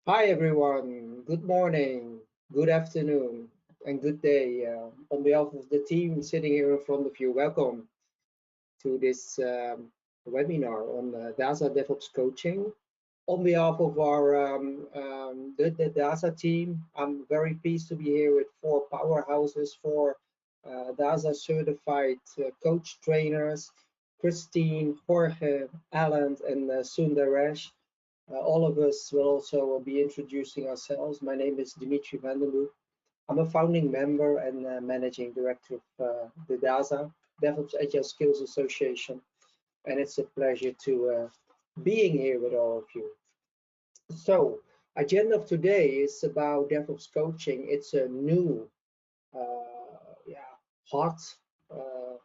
Hi everyone, good morning, good afternoon, and good day. On behalf of the team sitting here in front of you, welcome to this webinar on DASA DevOps coaching. On behalf of our the DASA team, I'm very pleased to be here with four powerhouses, four DASA certified coach trainers, Christine, Jorge, Alan, and Sundaresh. All of us will also be introducing ourselves. My name is Dimitri van den Broek. I'm a founding member and managing director of the DASA, DevOps Agile Skills Association, and it's a pleasure to being here with all of you. So, agenda of today is about DevOps coaching. It's a new, hot, uh,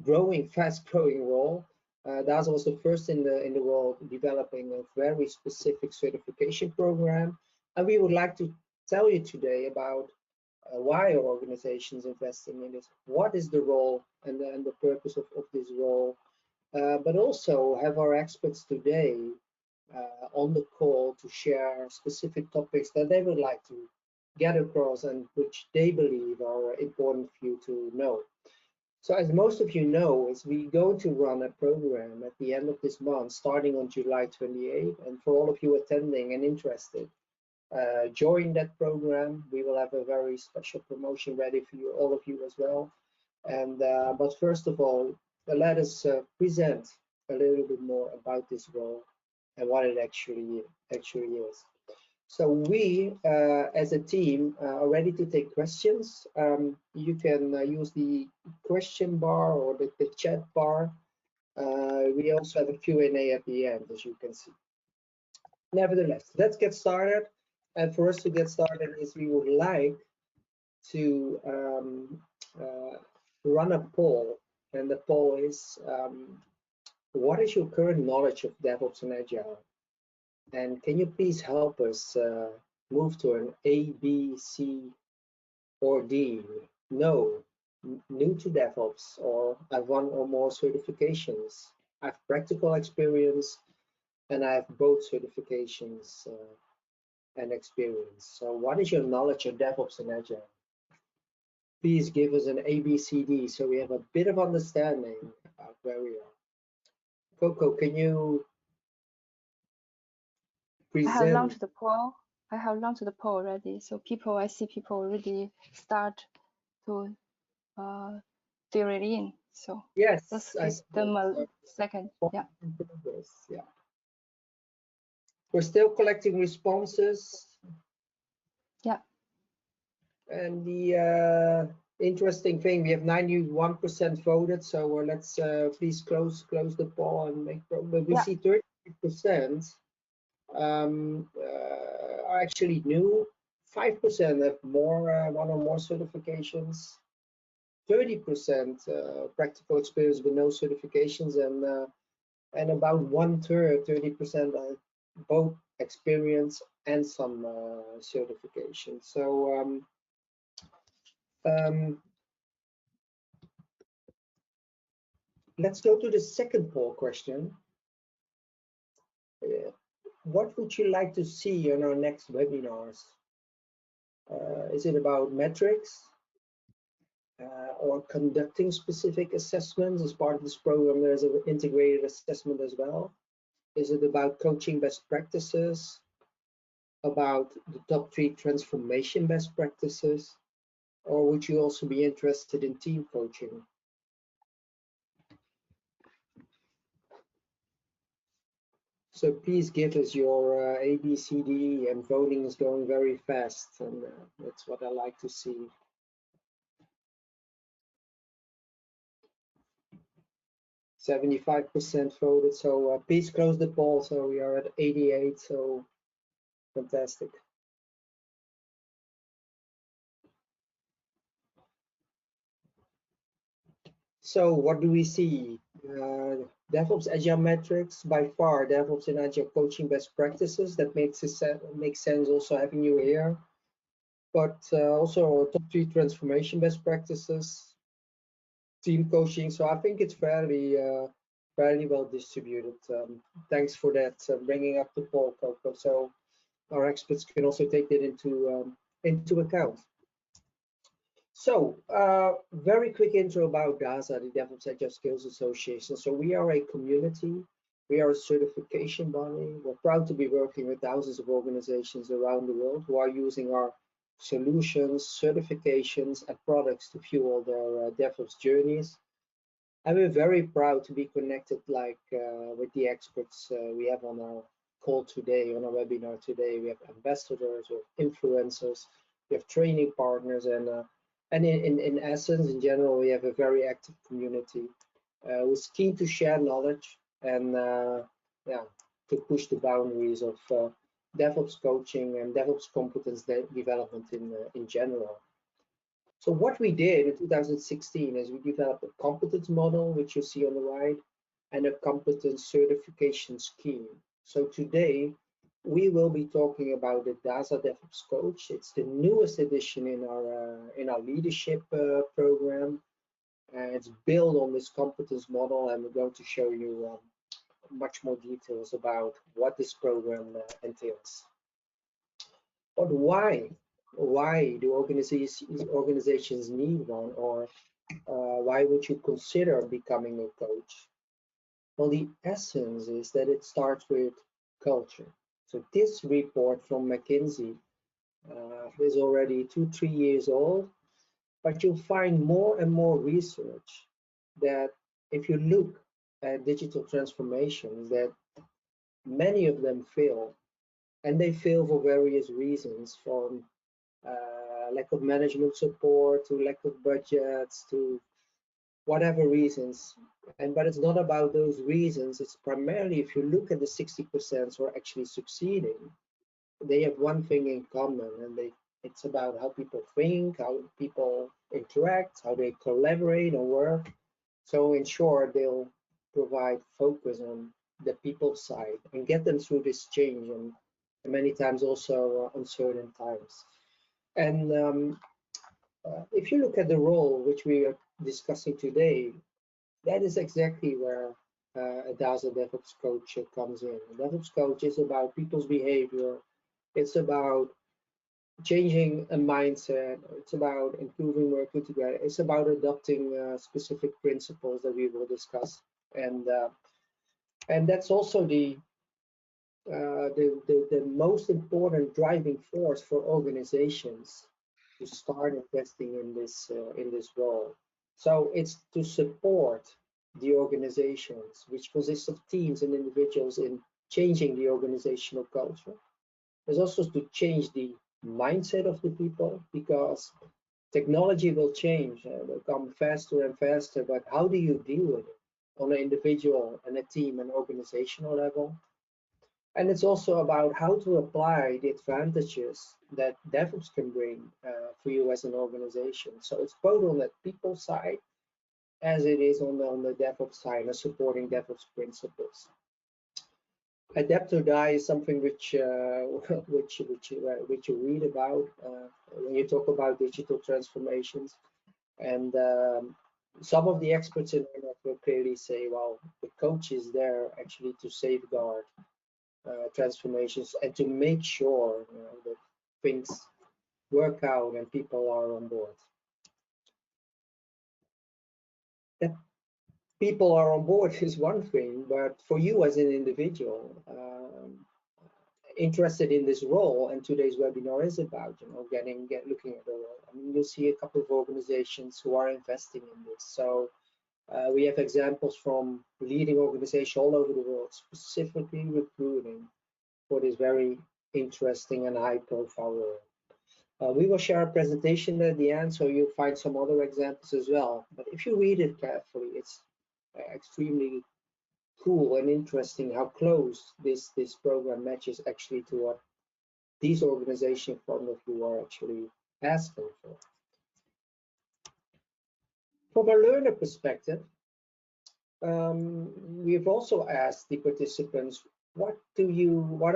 growing, fast-growing role. DASA was the first in the world developing a very specific certification program, and we would like to tell you today about why are organizations investing in this, what is the role and the purpose of this role, but also have our experts today on the call to share specific topics that they would like to get across and which they believe are important for you to know. So as most of you know, is we going to run a program at the end of this month, starting on July 28th. And for all of you attending and interested, join that program. We will have a very special promotion ready for you, all of you as well. And but first of all, let us present a little bit more about this role and what it actually is. So we, as a team, are ready to take questions. You can use the question bar or the chat bar. We also have a Q&A at the end, as you can see. Nevertheless, let's get started. And for us to get started is we would like to run a poll. And the poll is, what is your current knowledge of DevOps and Agile? And can you please help us move to an A, B, C, or D? No, new to DevOps, or I've one or more certifications. I have practical experience, and I have both certifications and experience. So what is your knowledge of DevOps and Agile? Please give us an A, B, C, D, so we have a bit of understanding about where we are. Coco, can you present? I have launched the poll. I have launched the poll already. So I see people already start to fill it in. So yes, let's give them a second. Yeah. Yeah. We're still collecting responses. Yeah. And the interesting thing, we have 91% voted. So let's please close the poll and make. But we see 30% are actually new. 5% have more one or more certifications. 30% practical experience with no certifications, and about 1/3, 30% are both experience and some certifications. So let's go to the second poll question. What would you like to see on our next webinars? Is it about metrics or conducting specific assessments? As part of this program, there's an integrated assessment as well. Is it about coaching best practices? About the top 3 transformation best practices? Or would you also be interested in team coaching? So please give us your A, B, C, D, and voting is going very fast, and that's what I like to see. %75 voted, so please close the poll. So we are at 88, so fantastic. So what do we see? DevOps Agile metrics, by far, DevOps and Agile coaching best practices. That makes sense also having you here. But also top 3 transformation best practices, team coaching. So I think it's fairly well distributed. Thanks for that, bringing up the poll, Coco. So our experts can also take that into account. So, very quick intro about DASA, the DevOps Agile Skills Association. So we are a community, we are a certification body. We're proud to be working with thousands of organizations around the world who are using our solutions, certifications, and products to fuel their DevOps journeys. And we're very proud to be connected with the experts we have on our call today, on our webinar today. We have ambassadors, we have influencers, we have training partners, and in essence, in general, we have a very active community who's keen to share knowledge and yeah, to push the boundaries of DevOps coaching and DevOps competence development in general. So what we did in 2016 is we developed a competence model, which you see on the right, and a competence certification scheme. So today we will be talking about the DASA DevOps Coach. It's the newest edition in our leadership program. It's built on this competence model, and we're going to show you much more details about what this program entails. But why? Why do organizations need one, or why would you consider becoming a coach? Well, the essence is that it starts with culture. So this report from McKinsey is already 2-3 years old, but you'll find more and more research that if you look at digital transformations, that many of them fail, and they fail for various reasons, from lack of management support to lack of budgets to whatever reasons. But it's not about those reasons. It's primarily, if you look at the 60% who are actually succeeding, they have one thing in common, and it's about how people think, how people interact, how they collaborate and work. So in short, they'll provide focus on the people side and get them through this change, and many times also uncertain times. And if you look at the role which we are discussing today, that is exactly where a DASA DevOps coach comes in. A DevOps coach is about people's behavior. It's about changing a mindset. It's about improving working together. It's about adopting specific principles that we will discuss. And that's also the most important driving force for organizations to start investing in this role. So it's to support the organizations, which consists of teams and individuals, in changing the organizational culture. There's also to change the mindset of the people, because technology will change, will come faster and faster, but how do you deal with it on an individual and a team and organizational level? And it's also about how to apply the advantages that DevOps can bring for you as an organization. So it's both on the people side as it is on the DevOps side, and supporting DevOps principles. Adapt or die is something which you read about when you talk about digital transformations. And some of the experts in our network clearly say, well, the coach is there actually to safeguard transformations and to make sure that things work out and people are on board. That people are on board is one thing, but for you as an individual interested in this role, and today's webinar is about looking at the role. I mean, you'll see a couple of organizations who are investing in this. So we have examples from leading organizations all over the world, specifically recruiting for this very interesting and high-profile role. We will share a presentation at the end, so you'll find some other examples as well. But if you read it carefully, it's extremely cool and interesting how close this program matches actually to what these organizations in front of you are actually asking for. From a learner perspective, we've also asked the participants, what are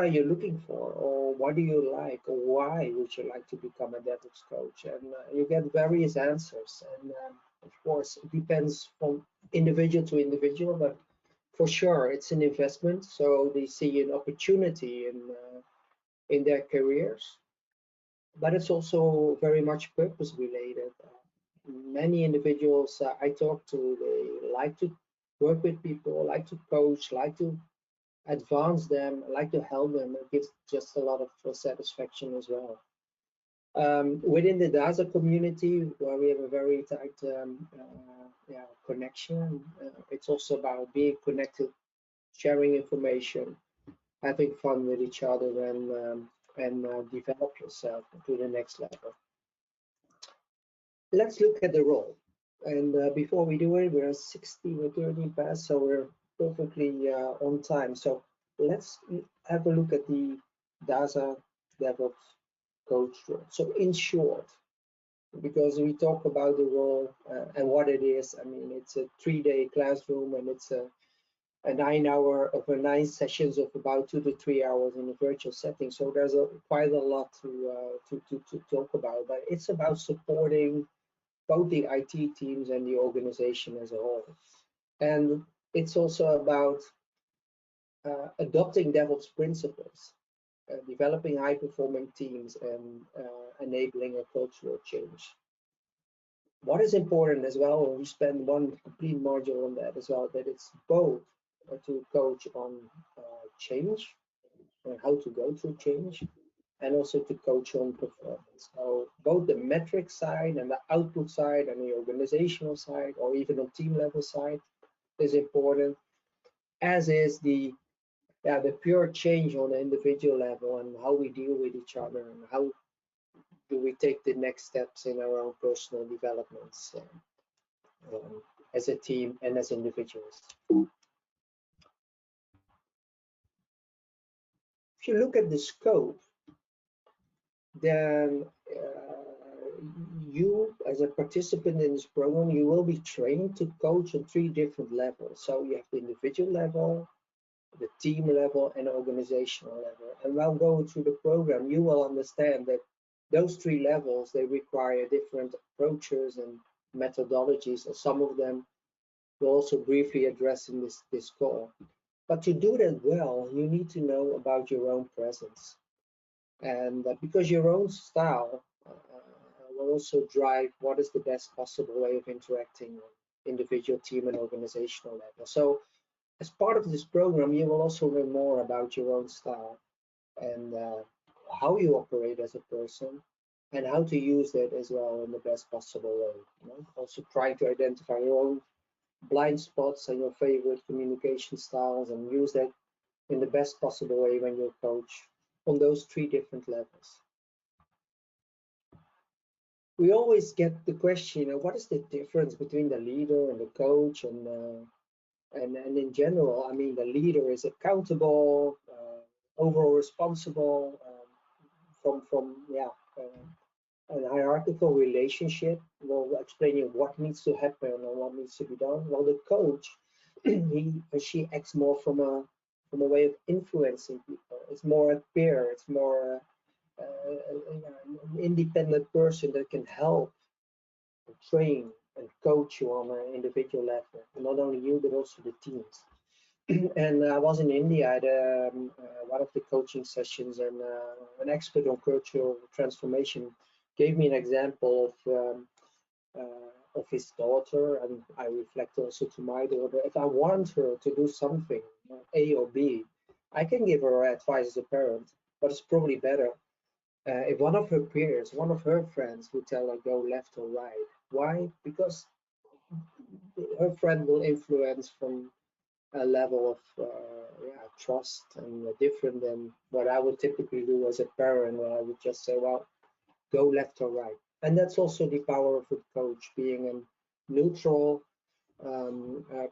you looking for, or what do you like, or why would you like to become a DevOps coach? And you get various answers, and of course it depends from individual to individual, but for sure it's an investment. So they see an opportunity in their careers, but it's also very much purpose related. Many individuals I talk to, they like to work with people, like to coach, like to advance them, like to help them. It gives just a lot of satisfaction as well. Within the DASA community, where we have a very tight connection, it's also about being connected, sharing information, having fun with each other, and develop yourself to the next level. Let's look at the role. And before we do it, we're 16 or 13 past, so we're perfectly on time. So let's have a look at the DASA DevOps coach role. So in short, because we talk about the role and what it is, I mean, it's a 3-day classroom, and it's a 9 sessions of about 2 to 3 hours in a virtual setting. So there's quite a lot to talk about, but it's about supporting both the IT teams and the organization as a whole. And it's also about adopting DevOps principles, developing high-performing teams, and enabling a cultural change. What is important as well, and we spend one complete module on that as well, that it's both to coach on change and how to go through change, and also to coach on performance. So both the metric side and the output side and the organizational side, or even on team level side, is important, as is the pure change on the individual level, and how we deal with each other, and how do we take the next steps in our own personal developments as a team and as individuals. If you look at the scope, then you, as a participant in this program, you will be trained to coach on 3 different levels. So you have the individual level, the team level, and organizational level. And while going through the program, you will understand that those 3 levels, they require different approaches and methodologies, and some of them we'll also briefly address in this call. But to do that well, you need to know about your own presence. And because your own style will also drive what is the best possible way of interacting on individual, team, and organizational level. So as part of this program, you will also learn more about your own style and how you operate as a person, and how to use that as well in the best possible way. You know? Also trying to identify your own blind spots and your favorite communication styles, and use that in the best possible way when you coach on those 3 different levels. We always get the question, what is the difference between the leader and the coach? And in general, I mean, the leader is accountable, overall responsible, from a hierarchical relationship. Well, explaining what needs to happen and what needs to be done. While the coach, he or she acts more from a way of influencing people. It's more a peer. It's more an independent person that can help and train and coach you on an individual level. And not only you, but also the teams. And I was in India at one of the coaching sessions, and an expert on cultural transformation gave me an example of his daughter, and I reflect also to my daughter. If I want her to do something, A or B, I can give her advice as a parent, but it's probably better if one of her peers, one of her friends would tell her go left or right. Why? Because her friend will influence from a level of trust, and different than what I would typically do as a parent, where I would just say, well, go left or right. And that's also the power of a coach, being a neutral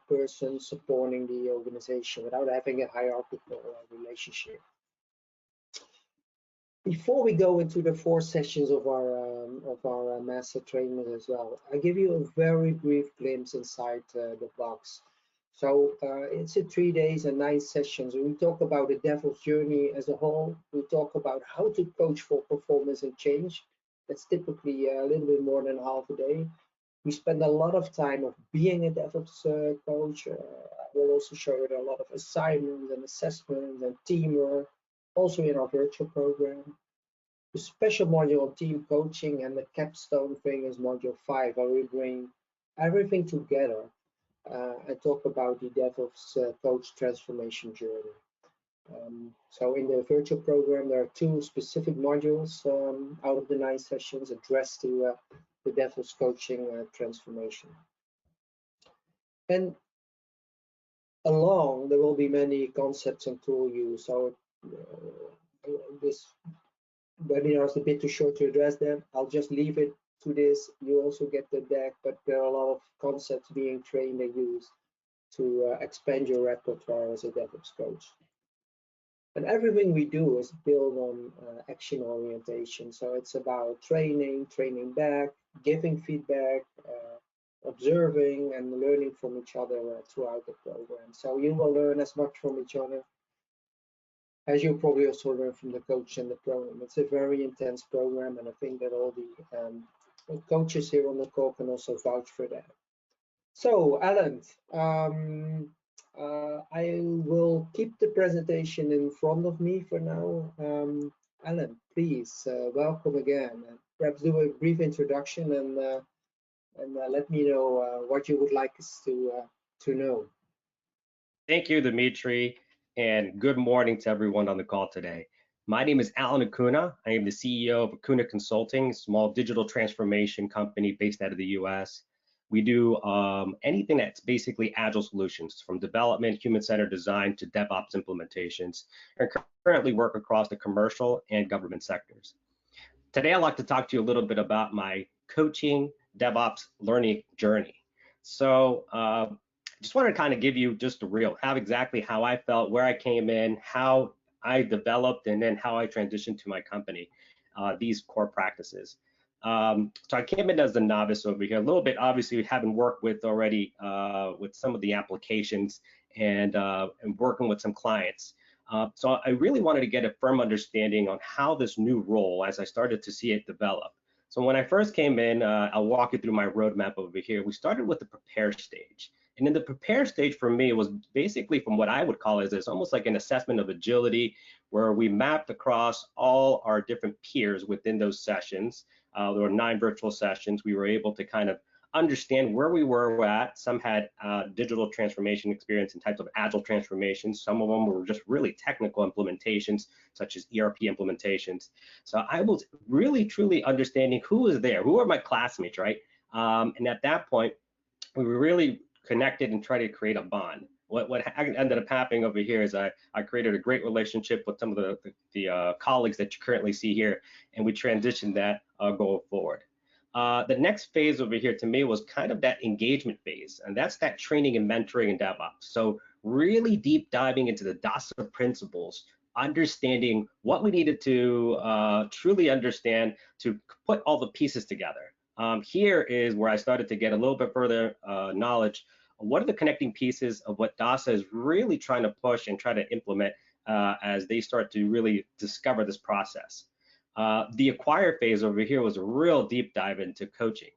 person supporting the organization without having a hierarchical relationship. Before we go into the 4 sessions of our master training as well, I give you a very brief glimpse inside the box. So it's a 3 days and 9 sessions. We talk about the DevOps journey as a whole. We talk about how to coach for performance and change. That's typically a little bit more than half a day. We spend a lot of time of being a DevOps coach. I will also show you a lot of assignments and assessments and teamwork. also in our virtual program. The special module on team coaching, and the capstone thing is module 5, where we bring everything together and talk about the DevOps coach transformation journey. So in the virtual program, there are 2 specific modules out of the 9 sessions addressed to the DevOps coaching transformation. And along, there will be many concepts and tool use. So this webinar is a bit too short to address them. I'll just leave it to this. You also get the deck, but there are a lot of concepts being trained and used to expand your repertoire as a DevOps coach. And everything we do is built on action orientation. So it's about training back, giving feedback, observing and learning from each other throughout the program. So you will learn as much from each other as you probably also learn from the coach and the program. It's a very intense program, and I think that all the coaches here on the call can also vouch for that. So, Alan, I will keep the presentation in front of me for now. Alan, please welcome again. Perhaps do a brief introduction and let me know what you would like us to know. Thank you, Dimitri, and good morning to everyone on the call today. My name is Alan Acuna. I am the CEO of Acuna Consulting, a small digital transformation company based out of the US. We do anything that's basically agile solutions, from development, human-centered design to DevOps implementations, and currently work across the commercial and government sectors. Today, I'd like to talk to you a little bit about my coaching DevOps learning journey. So just want to kind of give you just a real, how I felt, where I came in, how I developed, and then how I transitioned to my company, these core practices. So I came in as a novice over here, a little bit, obviously, having worked with already with some of the applications and working with some clients. So I really wanted to get a firm understanding on how this new role, as I started to see it develop. So when I first came in, I'll walk you through my roadmap over here. We started with the prepare stage. And in the prepare stage for me, it was basically from what I would call as it's almost like an assessment of agility, where we mapped across all our different peers within those sessions. There were 9 virtual sessions. We were able to kind of understand where we were at. Some had digital transformation experience in types of agile transformations. Some of them were just really technical implementations, such as ERP implementations. So I was really, truly understanding who was there, who are my classmates, right? And at that point, we were really connected and tried to create a bond. What ended up happening over here is I created a great relationship with some of the colleagues that you currently see here, and we transitioned that going forward. The next phase over here to me was kind of that engagement phase, and that's that training and mentoring in DevOps. So really deep diving into the DASA principles, understanding what we needed to truly understand to put all the pieces together. Here is where I started to get a little bit further knowledge of what are the connecting pieces of what DASA is really trying to push and try to implement as they start to really discover this process. The acquire phase over here was a real deep dive into coaching.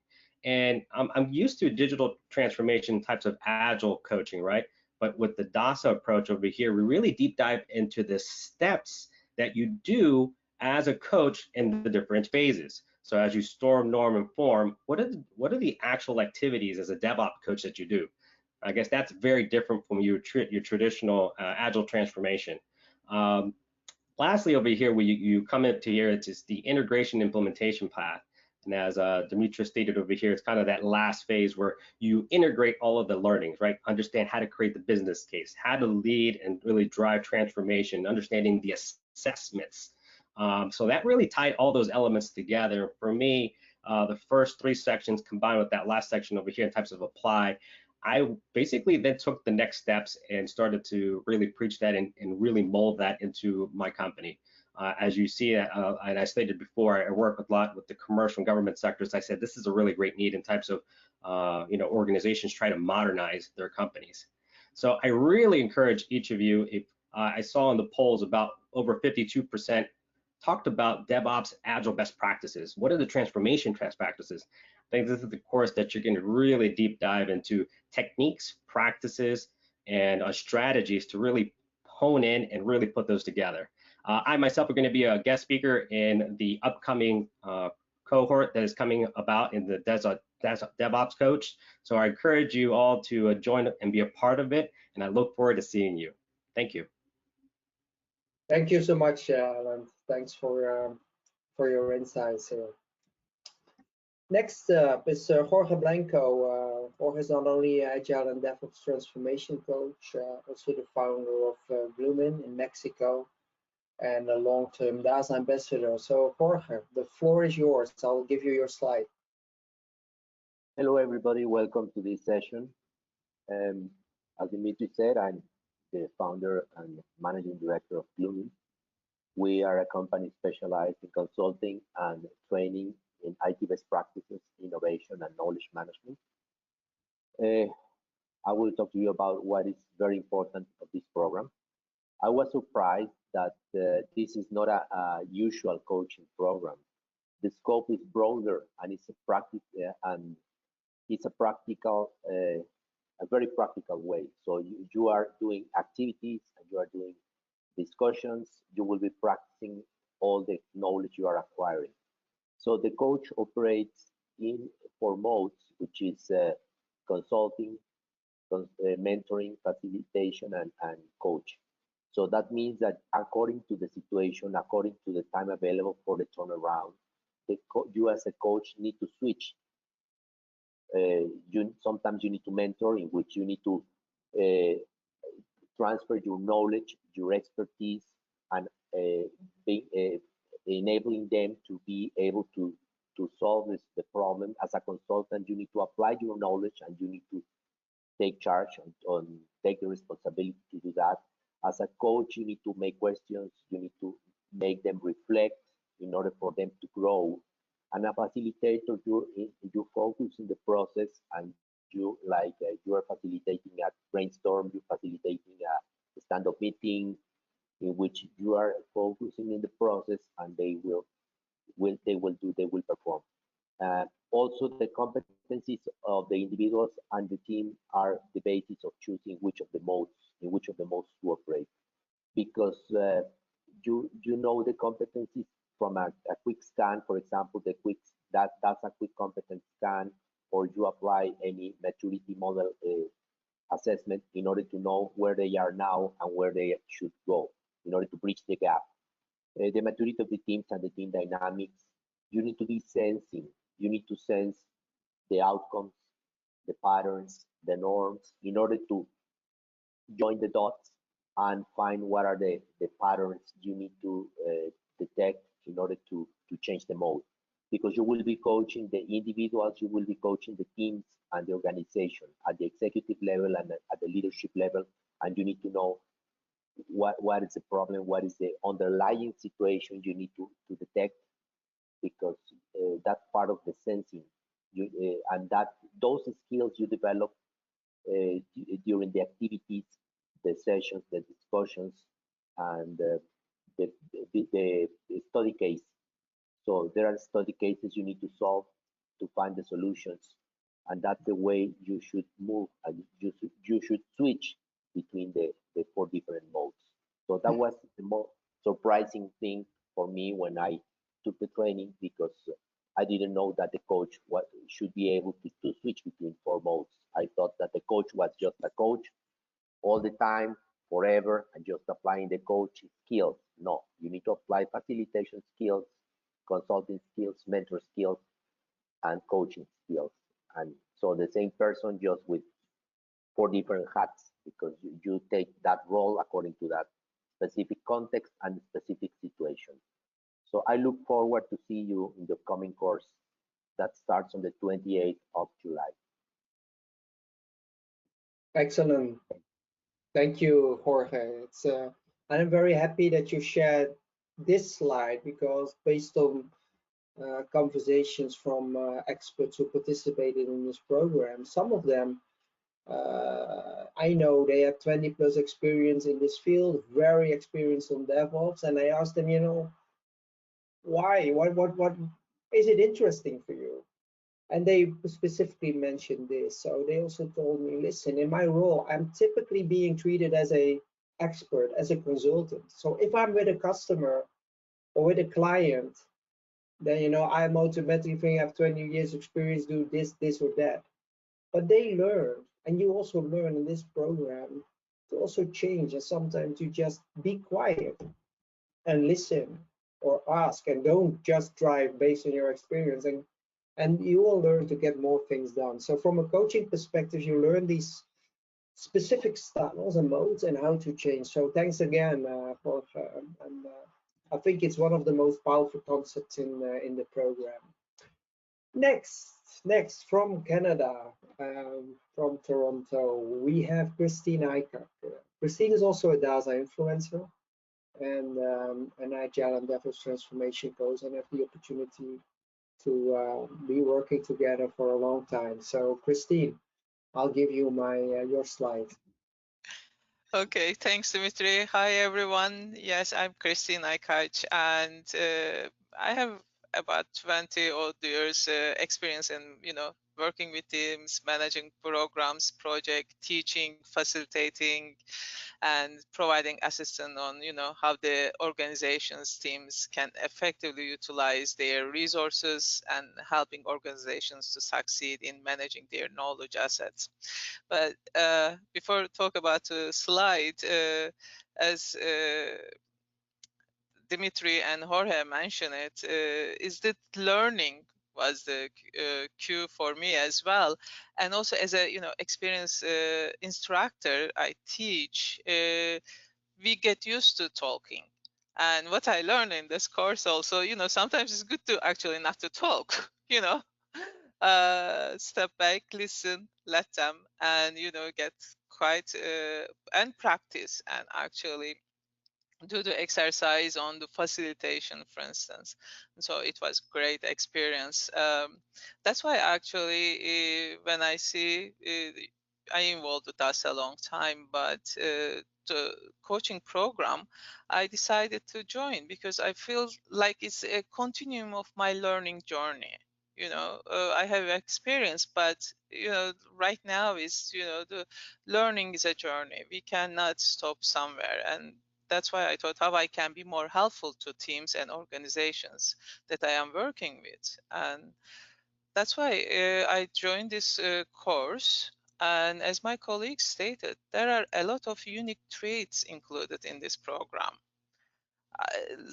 And I'm used to digital transformation types of agile coaching, right? But with the DASA approach over here, we really deep dive into the steps that you do as a coach in the different phases. So as you storm, norm, and form, what are the actual activities as a DevOps coach that you do? I guess that's very different from your traditional agile transformation. Lastly, over here, where you come into here, it's just the integration implementation path. And as Dimitri stated over here, it's kind of that last phase where you integrate all of the learnings, right? Understand how to create the business case, how to lead and really drive transformation, understanding the assessments. So that really tied all those elements together. For me, the first 3 sections combined with that last section over here in types of apply, I basically then took the next steps and started to really preach that and really mold that into my company. As you see, and I stated before, I work a lot with the commercial and government sectors. I said this is a really great need in types of organizations try to modernize their companies. So I really encourage each of you, if I saw in the polls about over 52% talked about DevOps agile best practices. What are the transformation best practices? I think this is the course that you're going to really deep dive into techniques, practices, and strategies to really hone in and really put those together. I myself are going to be a guest speaker in the upcoming cohort that is coming about in the DevOps coach. So I encourage you all to join and be a part of it, and I look forward to seeing you. Thank you. Thank you so much, Alan. Thanks for your insights here. Next up is Jorge Blanco. Jorge is not only Agile and DevOps transformation coach, also the founder of Blumen in Mexico, and a long-term DAS ambassador. So Jorge, the floor is yours. I'll give you your slide. Hello, everybody. Welcome to this session. As Dimitri said, I'm the founder and managing director of Blumen. We are a company specialized in consulting and training in IT best practices, innovation, and knowledge management. I will talk to you about what is very important of this program. I was surprised that this is not a usual coaching program. The scope is broader and it's a practical, a very practical way. So you are doing activities and you are doing discussions. You will be practicing all the knowledge you are acquiring. So the coach operates in 4 modes, which is consulting, mentoring, facilitation, and coach. So that means that according to the situation, according to the time available for the turnaround, you as a coach need to switch. Sometimes you need to mentor, in which you need to transfer your knowledge, your expertise, and enabling them to be able to solve the problem. As a consultant, you need to apply your knowledge and you need to take charge and take the responsibility to do that. As a coach, you need to make questions, you need to make them reflect in order for them to grow. And a facilitator, you focus in the process and you are facilitating a brainstorm, you're facilitating a stand-up meeting in which you are focusing in the process and they will perform. Also, the competencies of the individuals and the team are the basis of choosing which of the modes to operate, because you know the competencies from a quick scan. For example, that's a quick competence scan, or you apply any maturity model assessment in order to know where they are now and where they should go in order to bridge the gap. The maturity of the teams and the team dynamics, you need to be sensing. You need to sense the outcomes, the patterns, the norms, in order to join the dots and find what are the patterns you need to detect in order to change the mode. Because you will be coaching the individuals, you will be coaching the teams and the organization at the executive level and at the leadership level, and you need to know what is the problem, what is the underlying situation you need to detect, because that's part of the sensing. And those skills you develop during the activities, the sessions, the discussions, and the study case. So there are study cases you need to solve to find the solutions, and that's the way you should move. And you should switch between the 4 different modes. So that was the most surprising thing for me when I took the training, because I didn't know that the coach should be able to switch between 4 modes. I thought that the coach was just a coach all the time, forever, and just applying the coach skills. No, you need to apply facilitation skills, consulting skills, mentor skills, and coaching skills. And so the same person, just with 4 different hats, because you take that role according to that specific context and specific situation. So I look forward to see you in the upcoming course that starts on the 28th of July. Excellent. Thank you, Jorge. And I'm very happy that you shared this slide, because based on conversations from experts who participated in this program, some of them, I know they have 20+ experience in this field, very experienced on DevOps, and I asked them, why? What is it interesting for you? And they specifically mentioned this. So they also told me, listen, in my role, I'm typically being treated as a expert as a consultant. So if I'm with a customer or with a client, then I'm automatically thinking I have 20 years experience, do this or that. But they learn, and you also learn in this program to also change, and sometimes you just be quiet and listen or ask, and don't just drive based on your experience, and you will learn to get more things done. So from a coaching perspective, you learn these specific styles and modes and how to change. So thanks again for and I think it's one of the most powerful concepts in the program. Next from Canada, from Toronto, we have Christine Eichert. Christine is also a DASA influencer and an Agile and DevOps transformation coach, and have the opportunity to be working together for a long time. So Christine, I'll give you your slide. Okay, thanks, Dimitri. Hi, everyone. Yes, I'm Christine Aikach, and I have about 20 odd years experience in, working with teams, managing programs, project, teaching, facilitating, and providing assistance on, how the organizations, teams can effectively utilize their resources and helping organizations to succeed in managing their knowledge assets. But before we talk about the slide, as Dimitri and Jorge mentioned it, is that learning was the cue for me as well. And also as a, experienced instructor, I teach, we get used to talking. And what I learned in this course also, sometimes it's good to actually not to talk, step back, listen, let them, and, get quite, and practice and actually do the exercise on the facilitation, for instance. So it was great experience. That's why actually when I see, I involved with us a long time, but the coaching program, I decided to join because I feel like it's a continuum of my learning journey. I have experience, but right now is the learning is a journey. We cannot stop somewhere, and that's why I thought how I can be more helpful to teams and organizations that I am working with. And that's why I joined this course. And as my colleagues stated, there are a lot of unique traits included in this program.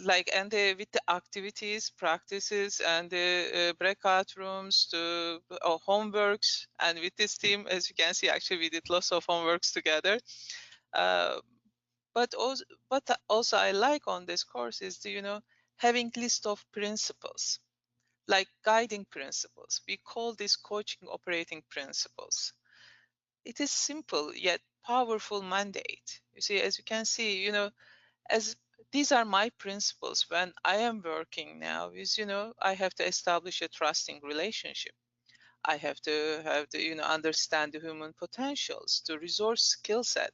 With the activities, practices, and the breakout rooms, the homeworks, and with this team, as you can see, actually we did lots of homeworks together. Uh, but also I like on this course is the having list of principles, like guiding principles. We call this coaching operating principles. It is simple yet powerful mandate. You see, as you can see, as these are my principles when I am working now is, I have to establish a trusting relationship. I have to have the, understand the human potentials, the resource skill set.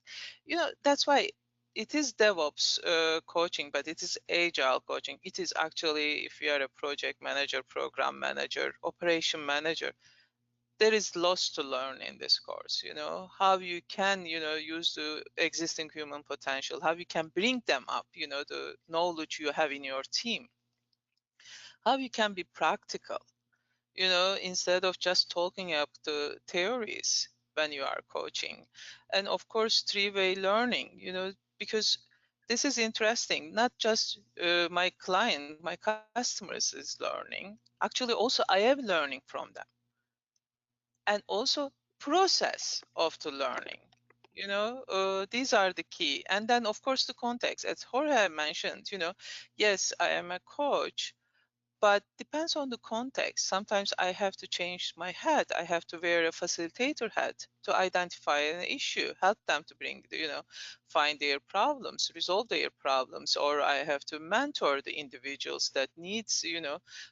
That's why it is DevOps coaching, but it is agile coaching. It is actually, if you are a project manager, program manager, operation manager, there is lots to learn in this course. How you can, use the existing human potential, how you can bring them up, the knowledge you have in your team, how you can be practical, instead of just talking up the theories when you are coaching. And of course, three-way learning, because this is interesting. Not just my client, my customers is learning. Actually, also I am learning from them. And also process of the learning. These are the key. And then, of course, the context. As Jorge mentioned, yes, I am a coach, but depends on the context. Sometimes I have to change my hat. I have to wear a facilitator hat to identify an issue, help them to find their problems, resolve their problems, or I have to mentor the individuals that needs,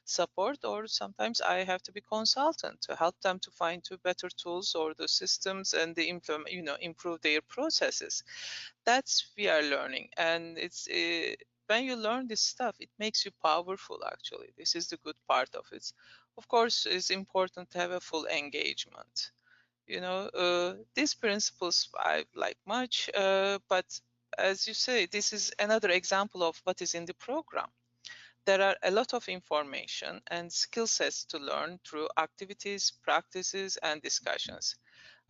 support, or sometimes I have to be consultant to help them to find better tools or the systems and the implement, improve their processes. That's we are learning, and it's when you learn this stuff, it makes you powerful. Actually, this is the good part of it. Of course, it's important to have a full engagement. These principles I like much, but as you say, this is another example of what is in the program. There are a lot of information and skill sets to learn through activities, practices, and discussions.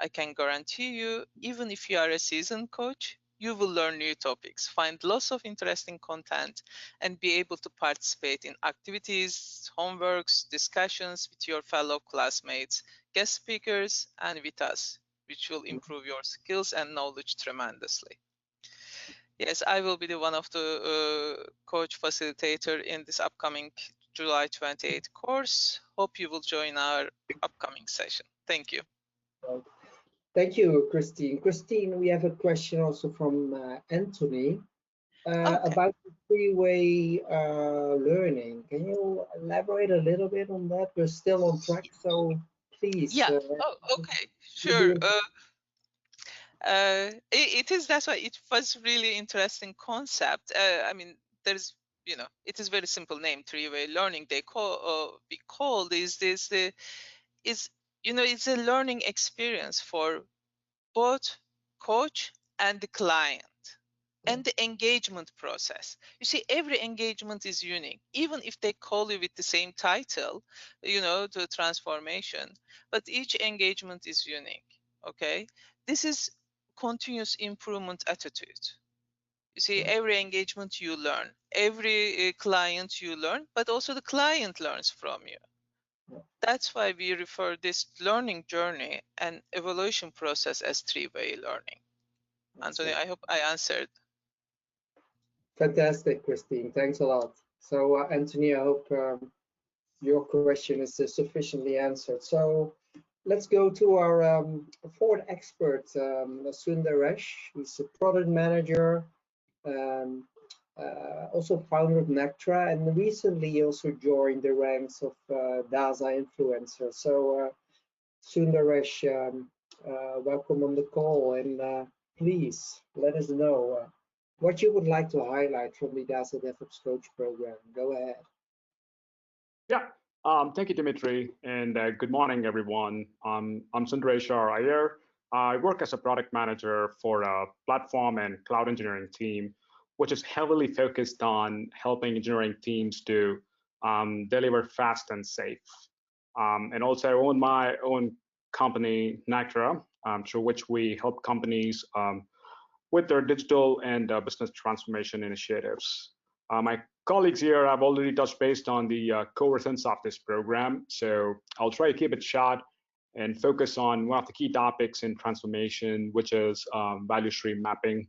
I can guarantee you, even if you are a seasoned coach, you will learn new topics, find lots of interesting content, and be able to participate in activities, homeworks, discussions with your fellow classmates, guest speakers, and with us, which will improve your skills and knowledge tremendously. Yes, I will be the one of the coach facilitator in this upcoming July 28th course. Hope you will join our upcoming session. Thank you. Thank you, Christine. Christine, we have a question also from Anthony about the three-way learning. Can you elaborate a little bit on that? We're still on track, so please. Yeah. Okay. Sure. It is, that's why it was really interesting concept. I mean, there's, it is very simple name, three-way learning. They we call this is it's a learning experience for both coach and the client, and the engagement process. You see, every engagement is unique, even if they call you with the same title, the transformation, but each engagement is unique. Okay, this is continuous improvement attitude. You see, every engagement you learn, every client you learn, but also the client learns from you. That's why we refer this learning journey and evaluation process as three-way learning. Anthony, I hope I answered. Fantastic, Christine. Thanks a lot. So, Anthony, I hope your question is sufficiently answered. So, let's go to our fourth expert, Sundaresh. He's a product manager, also founder of Nectra, and recently he also joined the ranks of DASA influencers. So, Sundaresh, welcome on the call, and please let us know what you would like to highlight from the DASA DevOps Coach program. Go ahead. Yeah, thank you, Dimitri, and good morning, everyone. I'm Sundaresh Iyer. I work as a product manager for a platform and cloud engineering team, which is heavily focused on helping engineering teams to deliver fast and safe. And also, I own my own company, Nectra, through which we help companies with their digital and business transformation initiatives. My colleagues here have already touched base on the core essence of this program, so I'll try to keep it short and focus on one of the key topics in transformation, which is value stream mapping.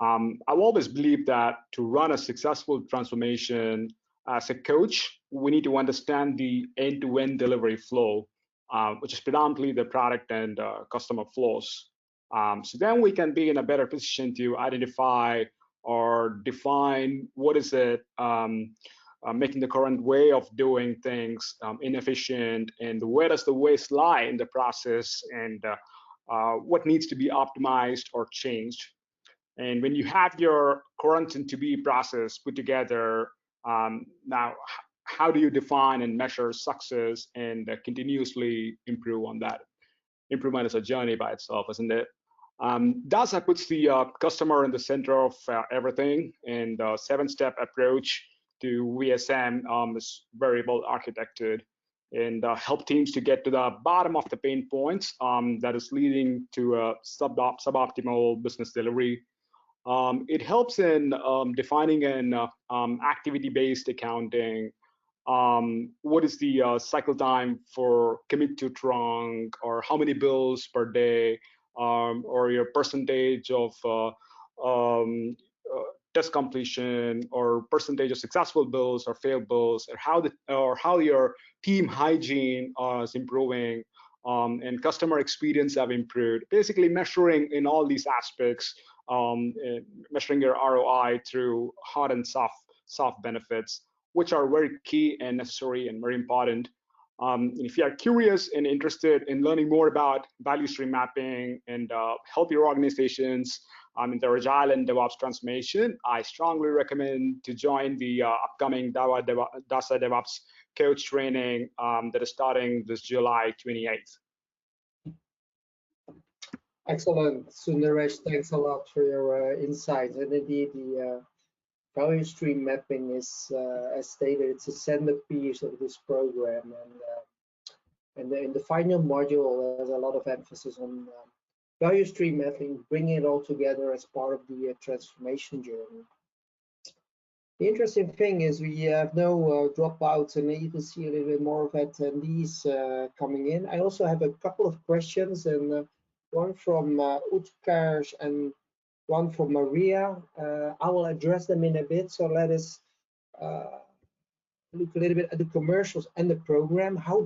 I've always believed that to run a successful transformation as a coach, we need to understand the end-to-end delivery flow, which is predominantly the product and customer flows. So then we can be in a better position to identify or define what is it making the current way of doing things inefficient, and where does the waste lie in the process, and what needs to be optimized or changed. And when you have your current and to-be process put together, now how do you define and measure success and continuously improve on that? Improvement is a journey by itself, isn't it? DASA puts the customer in the center of everything, and the seven-step approach to VSM is very well architected and help teams to get to the bottom of the pain points that is leading to a suboptimal business delivery. It helps in defining an activity-based accounting. What is the cycle time for commit to trunk, or how many bills per day, or your percentage of test completion, or percentage of successful bills or failed bills, or how your team hygiene is improving, and customer experience have improved. Basically, measuring in all these aspects, measuring your ROI through hard and soft benefits, which are very key and necessary and very important. If you are curious and interested in learning more about value stream mapping and help your organizations in their agile and DevOps transformation, I strongly recommend to join the upcoming DASA DevOps Coach training that is starting this July 28th. Excellent, Sundaresh. Thanks a lot for your insights. And indeed, the value stream mapping is, as stated, it's a centerpiece of this program. And in the final module, there's a lot of emphasis on value stream mapping, bringing it all together as part of the transformation journey. The interesting thing is we have no dropouts, and you can see a little bit more of attendees coming in. I also have a couple of questions, and one from Utkarsh and one from Maria. I will address them in a bit, so let us look a little bit at the commercials and the program. How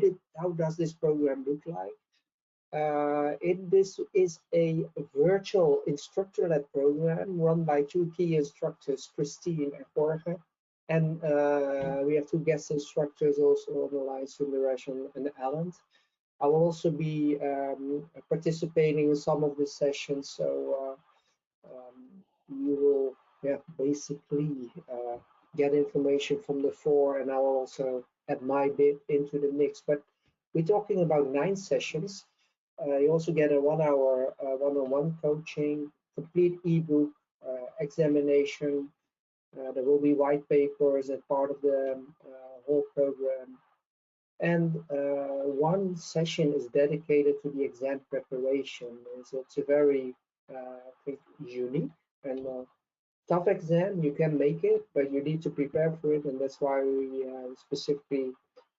does this program look like? This is a virtual instructor-led program run by two key instructors, Christine and Jorge. And we have two guest instructors also on the line, Sundaresh and Alan. I will also be participating in some of the sessions, so you will basically get information from the floor, and I will also add my bit into the mix. But we're talking about 9 sessions. You also get a 1 hour one-on-one coaching, complete ebook, examination. There will be white papers as part of the whole program. And one session is dedicated to the exam preparation. It's a very, I think, unique and tough exam. You can make it, but you need to prepare for it. And that's why we specifically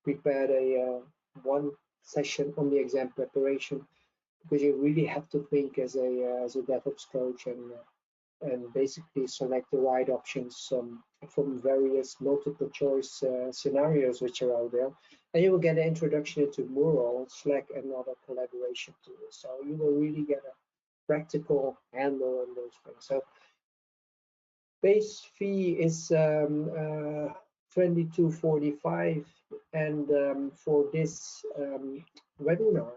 prepared a one session on the exam preparation, because you really have to think as a DevOps coach and basically select the right options from various multiple choice scenarios which are out there. And you will get an introduction into Mural, Slack, and other collaboration tools. So you will really get a practical handle on those things. So base fee is $22.45, and for this webinar,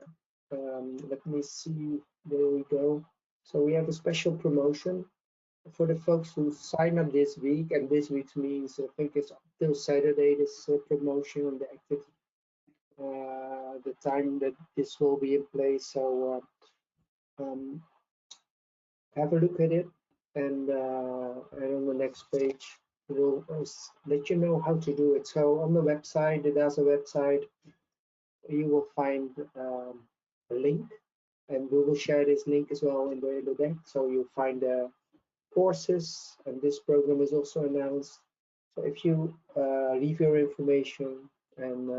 let me see, there we go. So we have a special promotion for the folks who sign up this week, and this week means I think it's till Saturday, this promotion on the active, the time that this will be in place. So have a look at it, and on the next page we'll let you know how to do it. So on the website, the DASA website, you will find a link, and we will share this link as well in the deck. So you'll find the courses, and this program is also announced. So if you leave your information and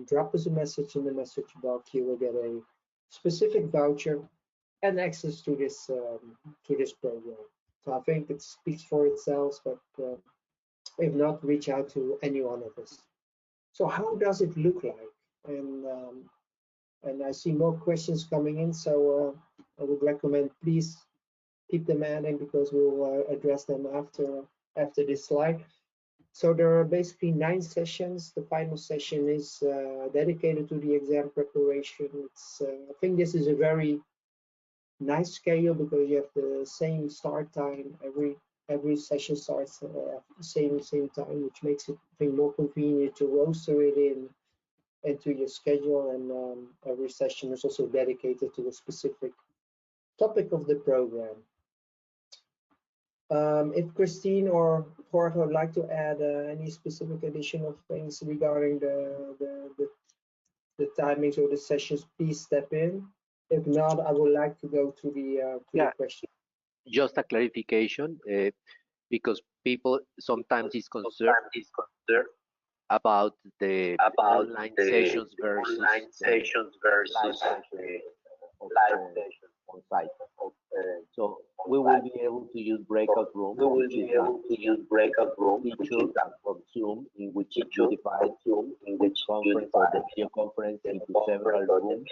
drop us a message in the message box, you will get a specific voucher and access to this program. So I think it speaks for itself, but if not, reach out to any one of us. So how does it look like? And I see more questions coming in, so I would recommend please keep them adding, because we'll address them after this slide. So there are basically 9 sessions. The final session is dedicated to the exam preparation. I think this is a very nice scale, because you have the same start time. Every session starts at the same time, which makes it, I think, more convenient to roster it into your schedule. And every session is also dedicated to a specific topic of the program. If Christine or Jorge would like to add any specific additional things regarding the timings or the sessions, please step in. If not, I would like to go to the question. Just a clarification, because people sometimes is concerned about the online sessions versus live sessions on site. So we will be able to use breakout rooms. We will be able to use breakout rooms feature from Zoom, in which you divide Zoom in which conference or the video conference into several rooms.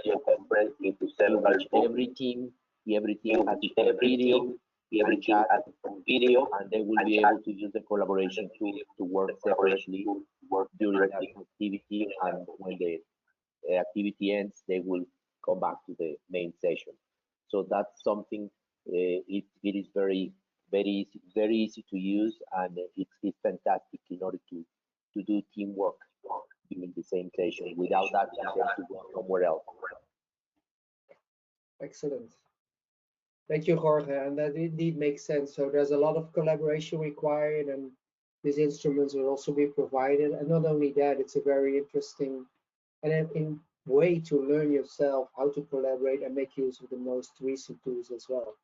Every team has its own video, every chat has its own video, and they will be able to use the collaboration tool to work separately during that activity. And when the activity ends, they will come back to the main session. So that's something. It is very easy to use, and it's fantastic in order to do teamwork during the same session without that to go somewhere else. Excellent. Thank you, Jorge, and that indeed makes sense. So there's a lot of collaboration required, and these instruments will also be provided. And not only that, it's a very interesting and in way to learn yourself how to collaborate and make use of the most recent tools as well.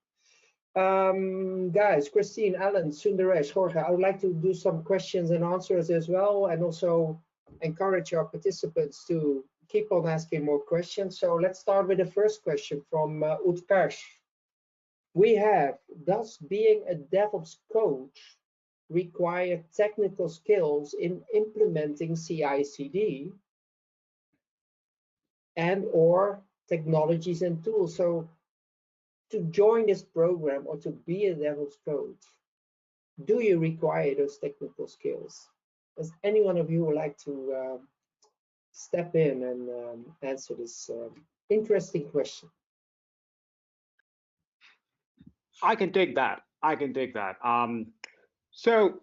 Guys, Christine, Alan, Sundaresh, Jorge, I would like to do some questions and answers as well, and also encourage our participants to keep on asking more questions. So let's start with the first question from Utkarsh. We have, does being a DevOps coach require technical skills in implementing CI/CD and or technologies and tools? So to join this program or to be a DevOps coach, do you require those technical skills? Does any one of you would like to step in and answer this interesting question? I can take that. I can take that. So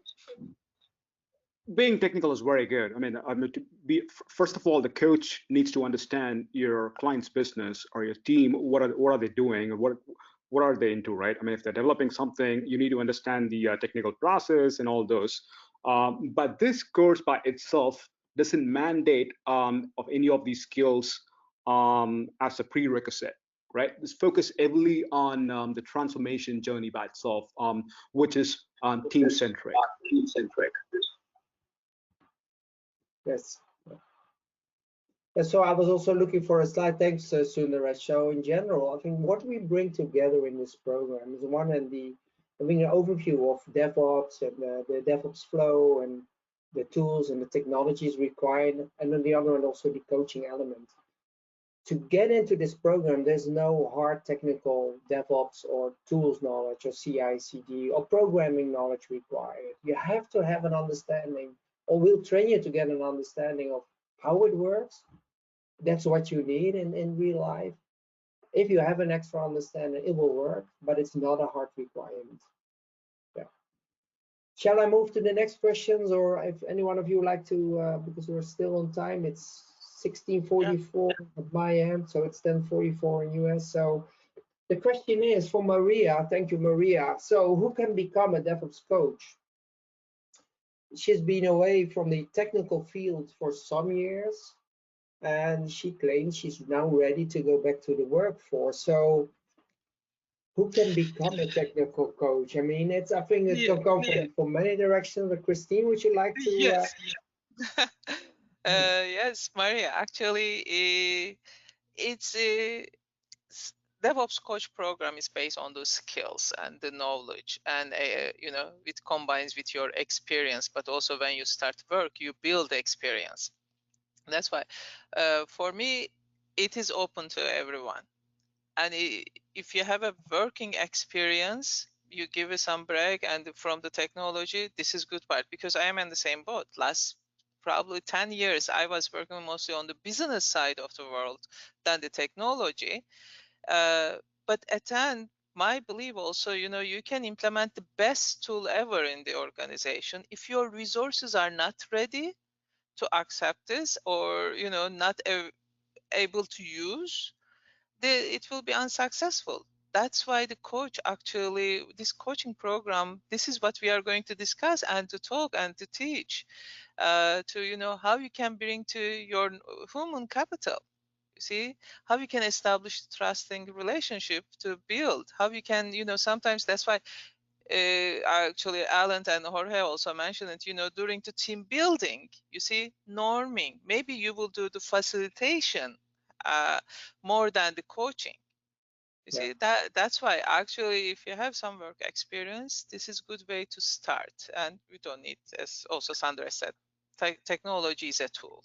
being technical is very good. I mean, to be first of all, the coach needs to understand your client's business or your team. What are they doing? What are they into, right? I mean, if they're developing something, you need to understand the technical process and all those. But this course by itself doesn't mandate of any of these skills as a prerequisite, right? This focus heavily on the transformation journey by itself, which is team centric. Yes. And so I was also looking for a slide. Thanks, Sundaresh. So in general, I think what we bring together in this program is one and having an overview of DevOps and the DevOps flow and the tools and the technologies required, and then the other and also the coaching element. To get into this program, there's no hard technical DevOps or tools knowledge or CI/CD or programming knowledge required. You have to have an understanding, or we'll train you to get an understanding of how it works. That's what you need in real life. If you have an extra understanding, it will work, but it's not a hard requirement. Yeah. Shall I move to the next questions, or if any one of you would like to, because we're still on time, it's 16:44 at my end, so it's 10:44 in US. So the question is for Maria. Thank you, Maria. So who can become a DevOps coach? She's been away from the technical field for some years, and she claims she's now ready to go back to the workforce. So who can become a technical coach? I mean, I think it can come from many directions. But Christine, would you like to? Yes. Yes, Maria. Actually, it's DevOps coach program is based on the skills and the knowledge, and it combines with your experience. But also, when you start work, you build experience. That's why, for me, it is open to everyone. And if you have a working experience, you give it some break, and from the technology, this is good part, because I am in the same boat. Last probably 10 years, I was working mostly on the business side of the world than the technology. But at the end, my belief also, you can implement the best tool ever in the organization. If your resources are not ready to accept this, or not able to use, it will be unsuccessful. That's why the coach, actually, this coaching program, this is what we are going to discuss and to talk and to teach, to how you can bring to your human capital. You see how you can establish trusting relationship to build, how you can, sometimes that's why actually Alan and Jorge also mentioned it, during the team building, you see, norming, maybe you will do the facilitation more than the coaching. You see, that's why actually, if you have some work experience, this is good way to start, and we don't need, as also Sandra said, technology is a tool.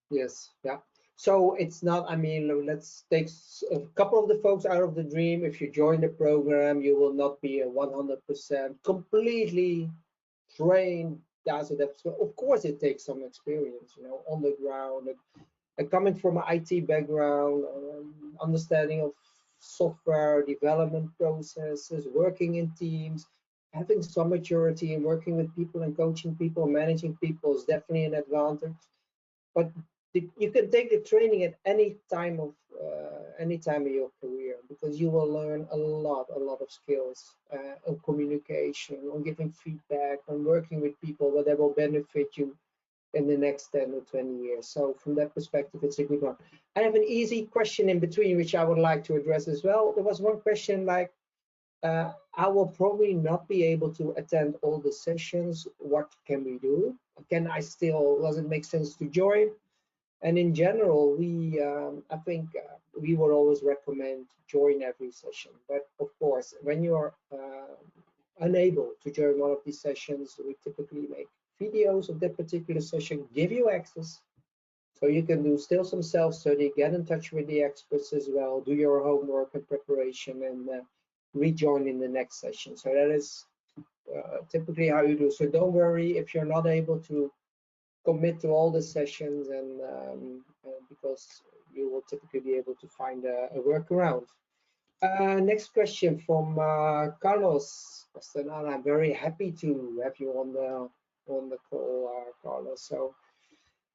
Yes, yeah. So it's not, I mean, let's take a couple of the folks out of the dream. If you join the program, you will not be a 100% completely trained as a DevOps. Of course, it takes some experience, on the ground, and coming from an IT background, understanding of software development processes, working in teams, having some maturity in working with people and coaching people, managing people is definitely an advantage. But you can take the training at any time of your career, because you will learn a lot of skills on communication, on giving feedback, on working with people that will benefit you in the next 10 or 20 years. So from that perspective, it's a good one. I have an easy question in between, which I would like to address as well. There was one question like, I will probably not be able to attend all the sessions. What can we do? Does it make sense to join? And in general, I think we would always recommend join every session. But of course, when you're unable to join one of these sessions, we typically make videos of that particular session, give you access, so you can do still some self-study, get in touch with the experts as well, do your homework and preparation, and rejoin in the next session. So that is typically how you do. So don't worry if you're not able to commit to all the sessions, and because you will typically be able to find a workaround. Next question from Carlos. And I'm very happy to have you on the call, Carlos. So,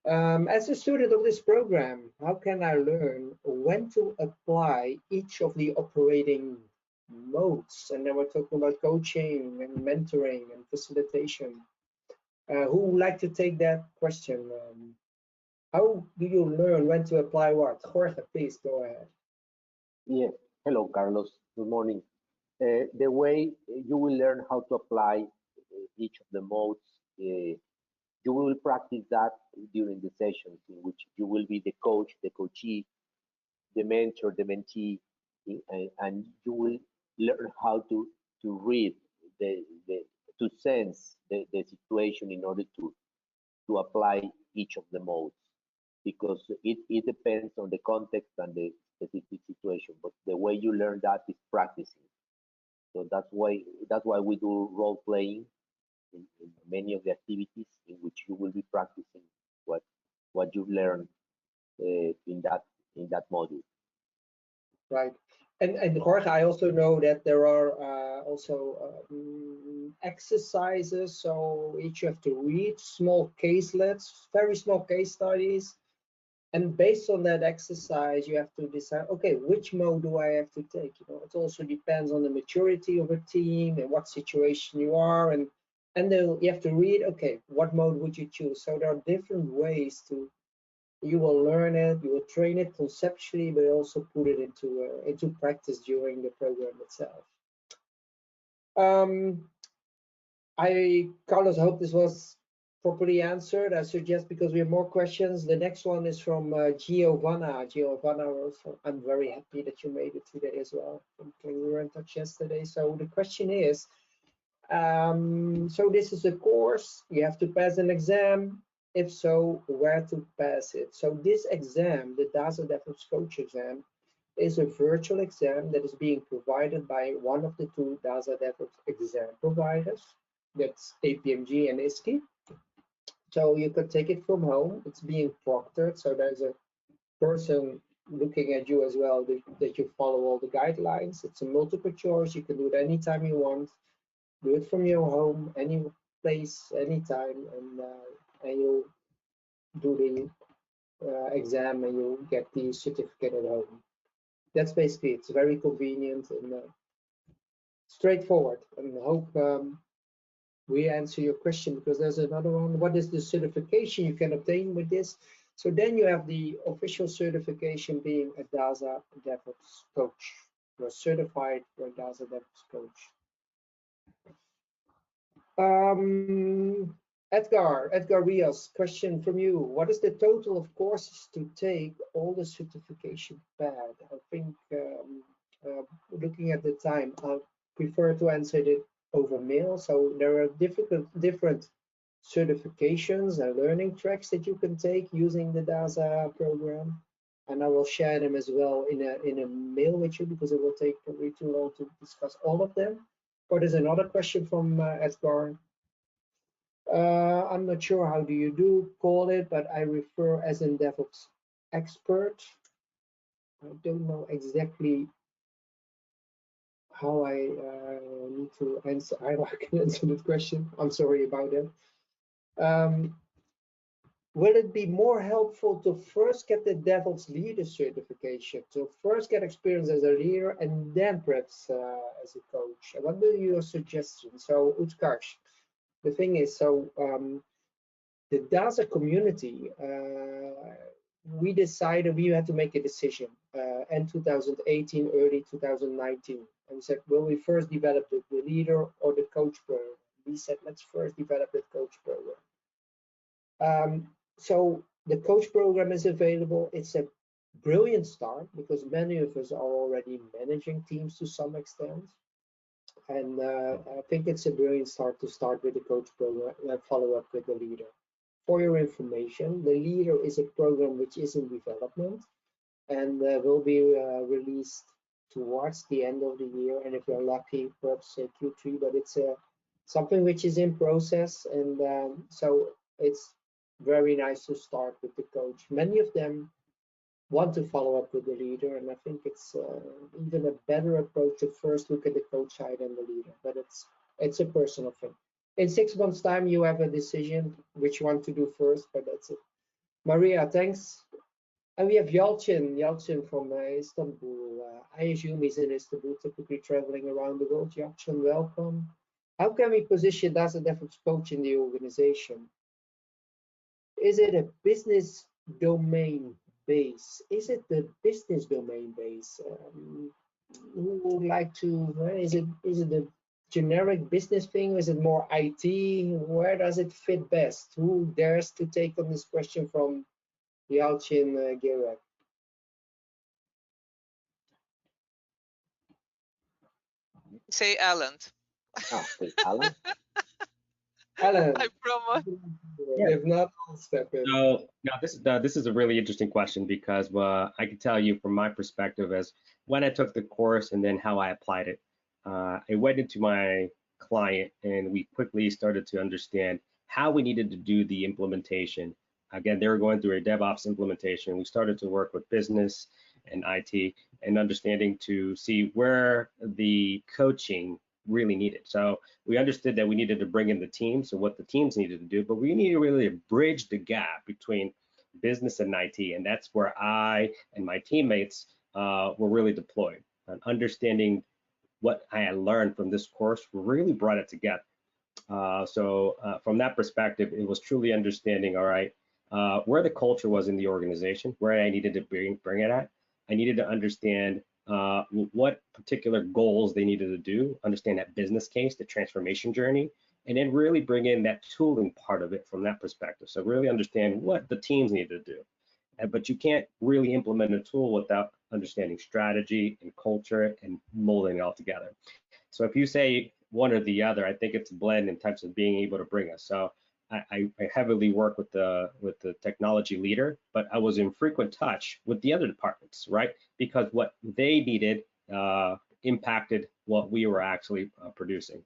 as a student of this program, how can I learn when to apply each of the operating modes? And then we're talking about coaching and mentoring and facilitation. Who would like to take that question? How do you learn when to apply what? Jorge, please go ahead. Yes. Hello, Carlos. Good morning. The way you will learn how to apply each of the modes, you will practice that during the sessions in which you will be the coach, the coachee, the mentor, the mentee, and you will learn how to read to sense the situation in order to apply each of the modes, because it depends on the context and the specific situation. But the way you learn that is practicing. So that's why we do role playing in many of the activities in which you will be practicing what you've learned in that module. Right. And Jorge, I also know that there are also exercises. So each you have to read small caselets, very small case studies. And based on that exercise, you have to decide, okay, which mode do I have to take? You know, it also depends on the maturity of a team and what situation you are. And then you have to read, okay, what mode would you choose? So there are different ways you will learn it, you will train it conceptually, but also put it into practice during the program itself. Carlos, I hope this was properly answered. I suggest, because we have more questions, the next one is from Giovanna. Giovanna, also, I'm very happy that you made it today as well. We were in touch yesterday. So the question is, so this is a course, you have to pass an exam. If so, where to pass it? So this exam, the DASA DevOps Coach exam, is a virtual exam that is being provided by one of the two DASA DevOps exam providers. That's APMG and ISKI. So you could take it from home. It's being proctored, so there's a person looking at you as well, that you follow all the guidelines. It's a multiple choice. You can do it anytime you want. Do it from your home, any place, anytime, and you do the exam and you get the certificate at home. That's basically it. It's very convenient and straightforward. And I hope we answer your question, because there's another one. What is the certification you can obtain with this? So then you have the official certification being a DASA DevOps coach. You're certified for a DASA DevOps coach. Edgar Rios, question from you. What is the total of courses to take all the certification bad? I think looking at the time, I prefer to answer it over mail. So there are different certifications and learning tracks that you can take using the DASA program. And I will share them as well in a mail with you, because it will take probably too long to discuss all of them. But there's another question from Edgar. I'm not sure how do you call it, but I refer as a DevOps expert. I don't know exactly how I need to answer. I can answer that question. I'm sorry about that. will it be more helpful to first get the DevOps leader certification, to first get experience as a leader and then perhaps as a coach? What are your suggestions? So Utkarsh, the thing is, the DASA community, we decided we had to make a decision end 2018, early 2019. And we said, will we first develop the leader or the coach program? We said, let's first develop the coach program. So the coach program is available. It's a brilliant start because many of us are already managing teams to some extent. And I think it's a brilliant start to start with the coach program and follow up with the leader. For your information, the leader is a program which is in development and will be released towards the end of the year. And if you're lucky, perhaps Q3, but it's something which is in process. And so it's very nice to start with the coach. Many of them want to follow up with the leader, and I think it's even a better approach to first look at the coach side and the leader. But it's a personal thing. In 6 months' time, you have a decision which one to do first, but that's it. Maria, thanks. And we have Yalcin from Istanbul. I assume he's in Istanbul, typically traveling around the world. Yalcin, welcome. How can we position as a DevOps coach in the organization? Is it a business domain base? Is it the business domain base? Who would like to? Is it a generic business thing? Is it more IT? Where does it fit best? Who dares to take on this question from Yalcin Girek? Say Alan. Okay, Alan. Alan, I promise. if not, I'll step in. So now this is a really interesting question because I can tell you from my perspective as when I took the course and then how I applied it. I went into my client and we quickly started to understand how we needed to do the implementation. Again, they were going through a DevOps implementation. We started to work with business and IT and understanding to see where the coaching really needed. So we understood that we needed to bring in the teams and what the teams needed to do, but we needed really to bridge the gap between business and IT. And that's where I and my teammates were really deployed. And understanding what I had learned from this course really brought it together. So from that perspective, it was truly understanding, all right, where the culture was in the organization, where I needed to bring it at. I needed to understand what particular goals they needed to do, understand that business case, the transformation journey, and then really bring in that tooling part of it from that perspective. So really understand what the teams needed to do. But you can't really implement a tool without understanding strategy and culture and molding it all together. So if you say one or the other, I think it's a blend in terms of being able to bring us. So I heavily work with the technology leader, but I was in frequent touch with the other departments, right? Because what they needed impacted what we were actually producing.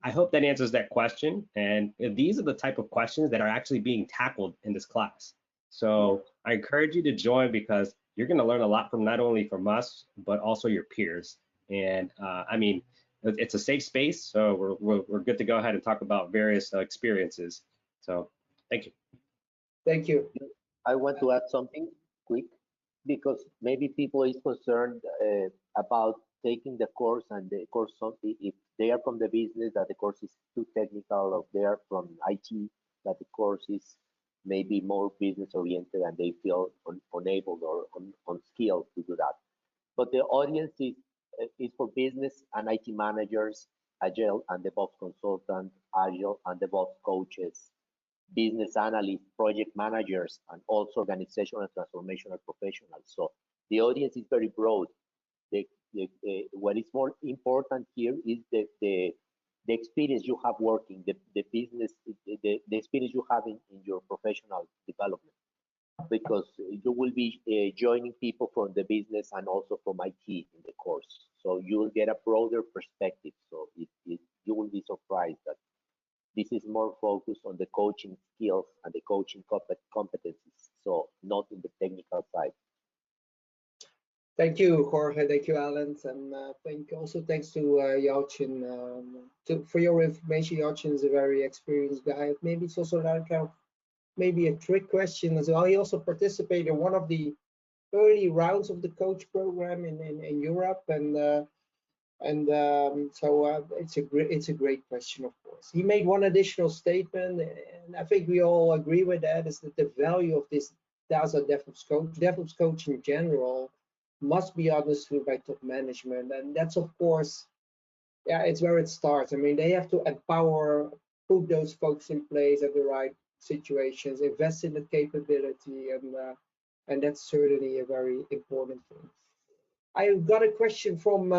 I hope that answers that question. And these are the type of questions that are actually being tackled in this class. So I encourage you to join because you're going to learn a lot from not only from us, but also your peers. And I mean, it's a safe space, so we're good to go ahead and talk about various experiences. So thank you. Thank you. I want to add something quick because maybe people is concerned about taking the course and the course something if they are from the business that the course is too technical, or they are from IT that the course is maybe more business oriented and they feel unable or unskilled to do that. But the audience is for business and IT managers, Agile and DevOps consultants, Agile and DevOps coaches, business analysts, project managers, and also organizational and transformational professionals. So the audience is very broad. What is more important here is the experience you have working, the business, the experience you have in your professional development, because you will be joining people from the business and also from IT in the course. So you will get a broader perspective. So you will be surprised that this is more focused on the coaching skills and the coaching competencies, so not in the technical side. Thank you, Jorge. Thank you, Alan. And thanks to Yalcin. For your information, Yalcin is a very experienced guy. Maybe it's also like maybe a trick question as well. He also participated in one of the early rounds of the coach program in Europe, so it's a great question, of course. He made one additional statement, and I think we all agree with that, is that the value of this DASA DevOps coach in general, must be understood by top management, and that's of course, yeah, it's where it starts. I mean, they have to empower, put those folks in place at the right situations, invest in the capability, and that's certainly a very important thing. I got a question from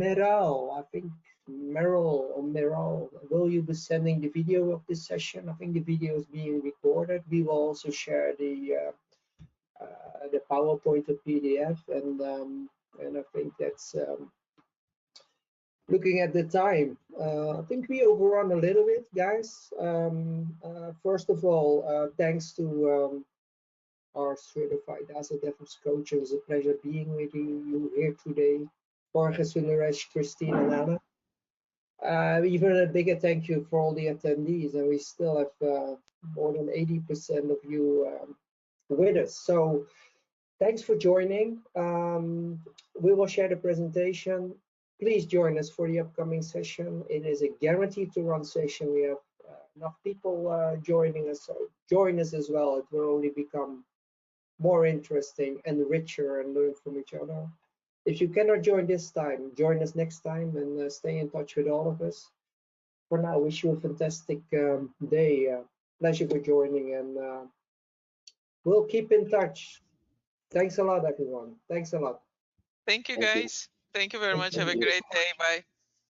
Meral. I think Meryl or Meral. Will you be sending the video of this session? I think the video is being recorded. We will also share the PowerPoint or PDF, and I think that's looking at the time. I think we overrun a little bit, guys. First of all, thanks to our certified as a DevOps coach. It was a pleasure being with you here today. Jorge, Sundaresh, Christine, and Anna. Even a bigger thank you for all the attendees, and we still have more than 80% of you with us. So thanks for joining. We will share the presentation. Please join us for the upcoming session. It is a guaranteed to run session. We have enough people joining us, so join us as well. It will only become more interesting and richer, and learn from each other. If you cannot join this time, join us next time, and stay in touch with all of us. For now, wish you a fantastic day. Pleasure for joining, and we'll keep in touch. Thanks a lot, everyone. Thanks a lot. Thank you, Thank you. guys. Thank you very Thank much. Have a you. great day. Bye.